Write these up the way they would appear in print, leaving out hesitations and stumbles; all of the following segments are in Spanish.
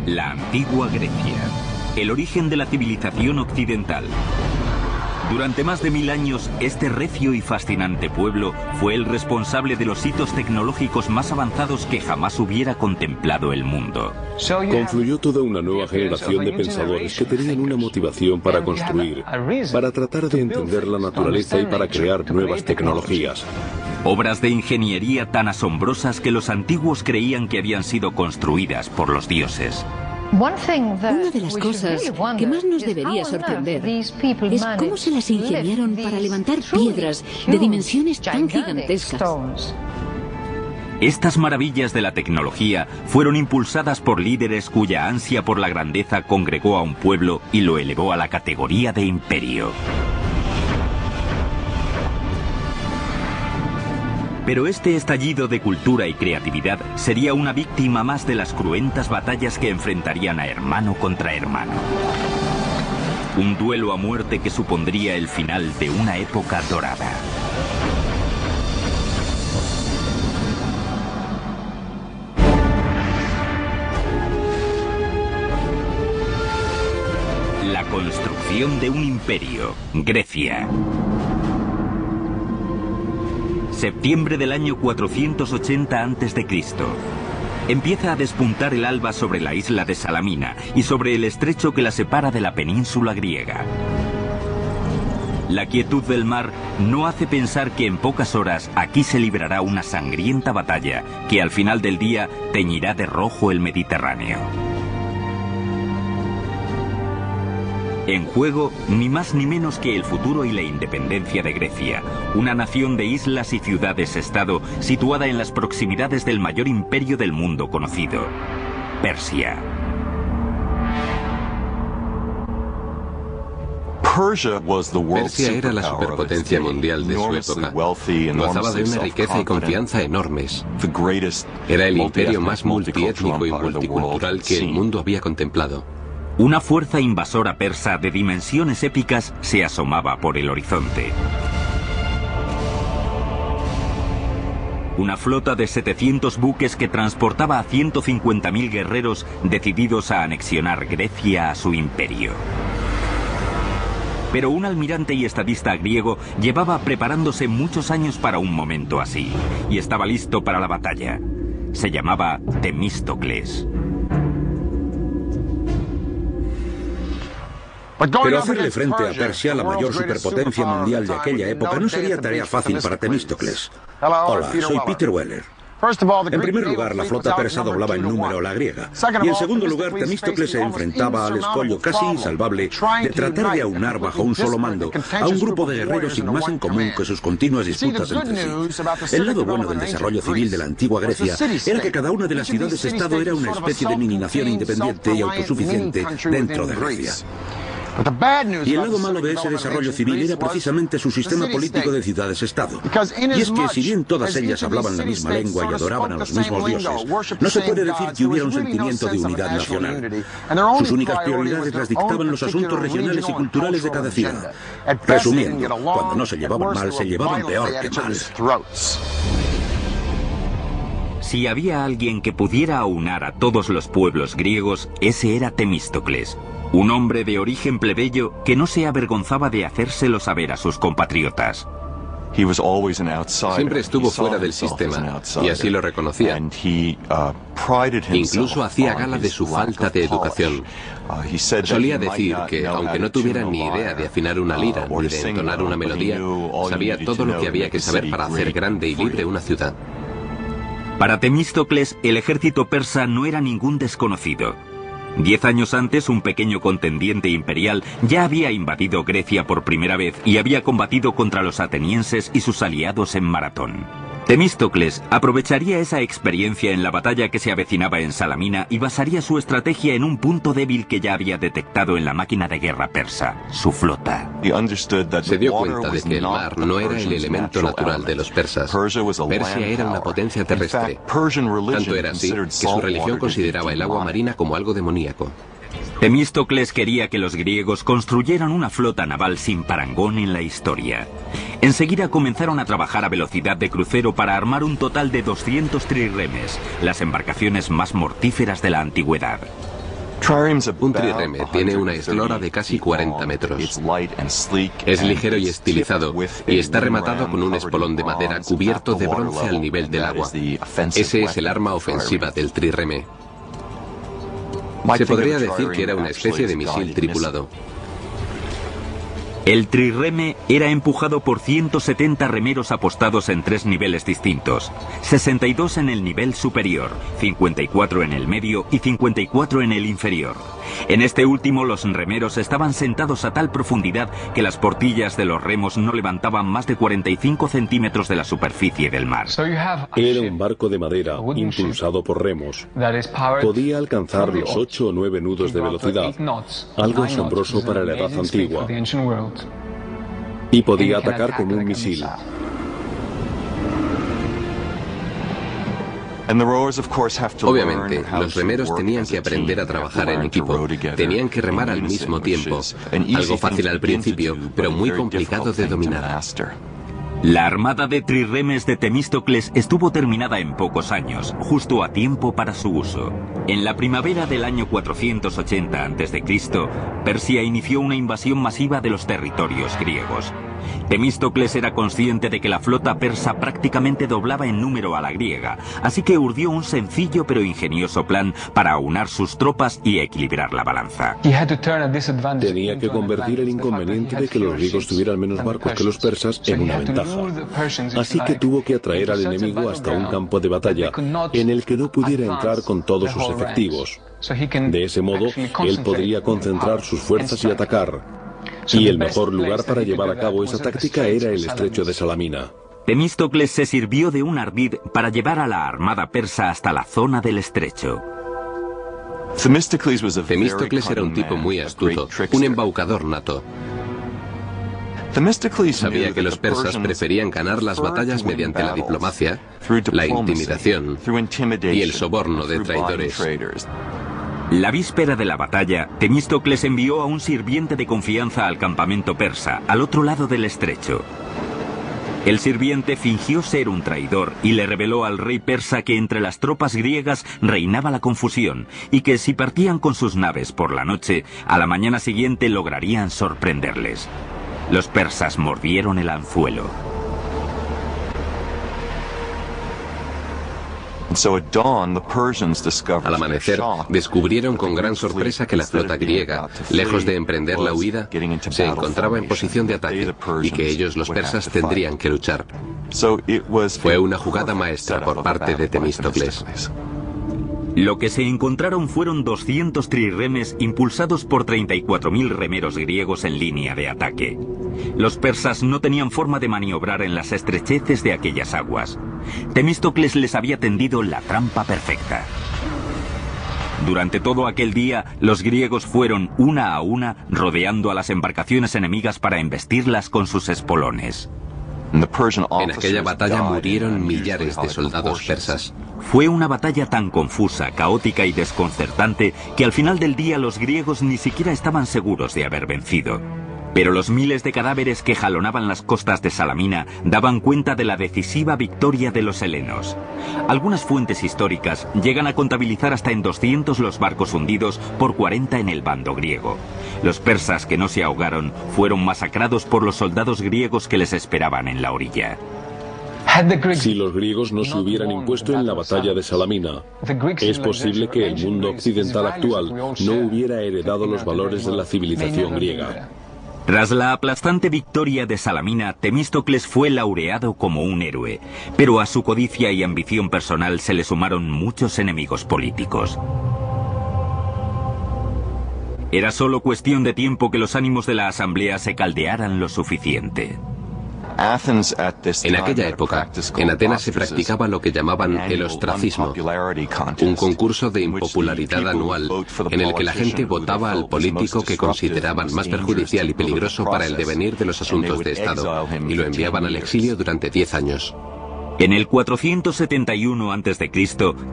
La antigua Grecia, el origen de la civilización occidental. Durante más de 1000 años, este recio y fascinante pueblo fue el responsable de los hitos tecnológicos más avanzados que jamás hubiera contemplado el mundo. Confluyó toda una nueva generación de pensadores que tenían una motivación para construir, para tratar de entender la naturaleza y para crear nuevas tecnologías. Obras de ingeniería tan asombrosas que los antiguos creían que habían sido construidas por los dioses. Una de las cosas que más nos debería sorprender es cómo se las ingeniaron para levantar piedras de dimensiones tan gigantescas. Estas maravillas de la tecnología fueron impulsadas por líderes cuya ansia por la grandeza congregó a un pueblo y lo elevó a la categoría de imperio. Pero este estallido de cultura y creatividad sería una víctima más de las cruentas batallas que enfrentarían a hermano contra hermano. Un duelo a muerte que supondría el final de una época dorada. La construcción de un imperio, Grecia. Septiembre del año 480 a.C. Empieza a despuntar el alba sobre la isla de Salamina y sobre el estrecho que la separa de la península griega. La quietud del mar no hace pensar que en pocas horas aquí se librará una sangrienta batalla que al final del día teñirá de rojo el Mediterráneo. En juego, ni más ni menos que el futuro y la independencia de Grecia, una nación de islas y ciudades-estado situada en las proximidades del mayor imperio del mundo conocido, Persia. Persia era la superpotencia mundial de su época. Gozaba de una riqueza y confianza enormes. Era el imperio más multiétnico y multicultural que el mundo había contemplado. Una fuerza invasora persa de dimensiones épicas se asomaba por el horizonte. Una flota de 700 buques que transportaba a 150.000 guerreros decididos a anexionar Grecia a su imperio. Pero un almirante y estadista griego llevaba preparándose muchos años para un momento así, y estaba listo para la batalla. Se llamaba Temístocles. Pero hacerle frente a Persia, la mayor superpotencia mundial de aquella época, no sería tarea fácil para Temístocles. Hola, soy Peter Weller. En primer lugar, la flota persa doblaba en número a la griega. Y en segundo lugar, Temístocles se enfrentaba al escollo casi insalvable de tratar de aunar bajo un solo mando a un grupo de guerreros sin más en común que sus continuas disputas entre sí. El lado bueno del desarrollo civil de la antigua Grecia era que cada una de las ciudades-estado era una especie de mini-nación independiente y autosuficiente dentro de Grecia. Y el lado malo de ese desarrollo civil era precisamente su sistema político de ciudades-estado. Y es que si bien todas ellas hablaban la misma lengua y adoraban a los mismos dioses, no se puede decir que hubiera un sentimiento de unidad nacional. Sus únicas prioridades las dictaban los asuntos regionales y culturales de cada ciudad. Resumiendo, cuando no se llevaban mal, se llevaban peor que mal. Si había alguien que pudiera aunar a todos los pueblos griegos, ese era Temístocles. Un hombre de origen plebeyo que no se avergonzaba de hacérselo saber a sus compatriotas. Siempre estuvo fuera del sistema, y así lo reconocía. Incluso hacía gala de su falta de educación. Solía decir que, aunque no tuviera ni idea de afinar una lira ni de entonar una melodía, sabía todo lo que había que saber para hacer grande y libre una ciudad. Para Temístocles, el ejército persa no era ningún desconocido. 10 años antes, un pequeño contendiente imperial ya había invadido Grecia por primera vez y había combatido contra los atenienses y sus aliados en Maratón. Temístocles aprovecharía esa experiencia en la batalla que se avecinaba en Salamina y basaría su estrategia en un punto débil que ya había detectado en la máquina de guerra persa, su flota. Se dio cuenta de que el mar no era el elemento natural de los persas. Persia era una potencia terrestre. Tanto era así que su religión consideraba el agua marina como algo demoníaco. Temístocles quería que los griegos construyeran una flota naval sin parangón en la historia. Enseguida comenzaron a trabajar a velocidad de crucero para armar un total de 200 trirremes, las embarcaciones más mortíferas de la antigüedad. Un trireme tiene una eslora de casi 40 metros. Es ligero y estilizado y está rematado con un espolón de madera cubierto de bronce al nivel del agua. Ese es el arma ofensiva del trireme. Se podría decir que era una especie de misil tripulado. El trireme era empujado por 170 remeros apostados en 3 niveles distintos, 62 en el nivel superior, 54 en el medio y 54 en el inferior. En este último los remeros estaban sentados a tal profundidad que las portillas de los remos no levantaban más de 45 centímetros de la superficie del mar. Era un barco de madera impulsado por remos. Podía alcanzar los 8 o 9 nudos de velocidad, algo asombroso para la edad antigua. Y podía atacar con un misil. Obviamente, los remeros tenían que aprender a trabajar en equipo. Tenían que remar al mismo tiempo. Algo fácil al principio, pero muy complicado de dominar. La armada de trirremes de Temístocles estuvo terminada en pocos años, justo a tiempo para su uso. En la primavera del año 480 a.C., Persia inició una invasión masiva de los territorios griegos. Temístocles era consciente de que la flota persa prácticamente doblaba en número a la griega, así que urdió un sencillo pero ingenioso plan para aunar sus tropas y equilibrar la balanza. Tenía que convertir el inconveniente de que los griegos tuvieran menos barcos que los persas en una ventaja. Así que tuvo que atraer al enemigo hasta un campo de batalla en el que no pudiera entrar con todos sus efectivos. De ese modo, él podría concentrar sus fuerzas y atacar. Y el mejor lugar para llevar a cabo esa táctica era el estrecho de Salamina. Temístocles se sirvió de un ardid para llevar a la armada persa hasta la zona del estrecho. Temístocles era un tipo muy astuto, un embaucador nato. Sabía que los persas preferían ganar las batallas mediante la diplomacia, la intimidación y el soborno de traidores. La víspera de la batalla, Temístocles envió a un sirviente de confianza al campamento persa, al otro lado del estrecho. El sirviente fingió ser un traidor y le reveló al rey persa que entre las tropas griegas reinaba la confusión y que si partían con sus naves por la noche, a la mañana siguiente lograrían sorprenderles. Los persas mordieron el anzuelo. Al amanecer, descubrieron con gran sorpresa que la flota griega, lejos de emprender la huida, se encontraba en posición de ataque y que ellos, los persas, tendrían que luchar. Fue una jugada maestra por parte de Temístocles. Lo que se encontraron fueron 200 trirremes impulsados por 34.000 remeros griegos en línea de ataque. Los persas no tenían forma de maniobrar en las estrecheces de aquellas aguas. Temístocles les había tendido la trampa perfecta. Durante todo aquel día, los griegos fueron una a una rodeando a las embarcaciones enemigas para embestirlas con sus espolones. En aquella batalla murieron millares de soldados persas. Fue una batalla tan confusa, caótica y desconcertante que al final del día los griegos ni siquiera estaban seguros de haber vencido. Pero los miles de cadáveres que jalonaban las costas de Salamina daban cuenta de la decisiva victoria de los helenos. Algunas fuentes históricas llegan a contabilizar hasta en 200 los barcos hundidos por 40 en el bando griego. Los persas que no se ahogaron fueron masacrados por los soldados griegos que les esperaban en la orilla. Si los griegos no se hubieran impuesto en la batalla de Salamina, es posible que el mundo occidental actual no hubiera heredado los valores de la civilización griega. Tras la aplastante victoria de Salamina, Temístocles fue laureado como un héroe, pero a su codicia y ambición personal se le sumaron muchos enemigos políticos. Era solo cuestión de tiempo que los ánimos de la asamblea se caldearan lo suficiente. En aquella época, en Atenas se practicaba lo que llamaban el ostracismo, un concurso de impopularidad anual en el que la gente votaba al político que consideraban más perjudicial y peligroso para el devenir de los asuntos de Estado y lo enviaban al exilio durante 10 años. En el 471 a.C.,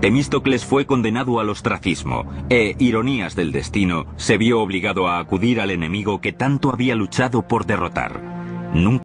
Temístocles fue condenado al ostracismo e, ironías del destino, se vio obligado a acudir al enemigo que tanto había luchado por derrotar. Nunca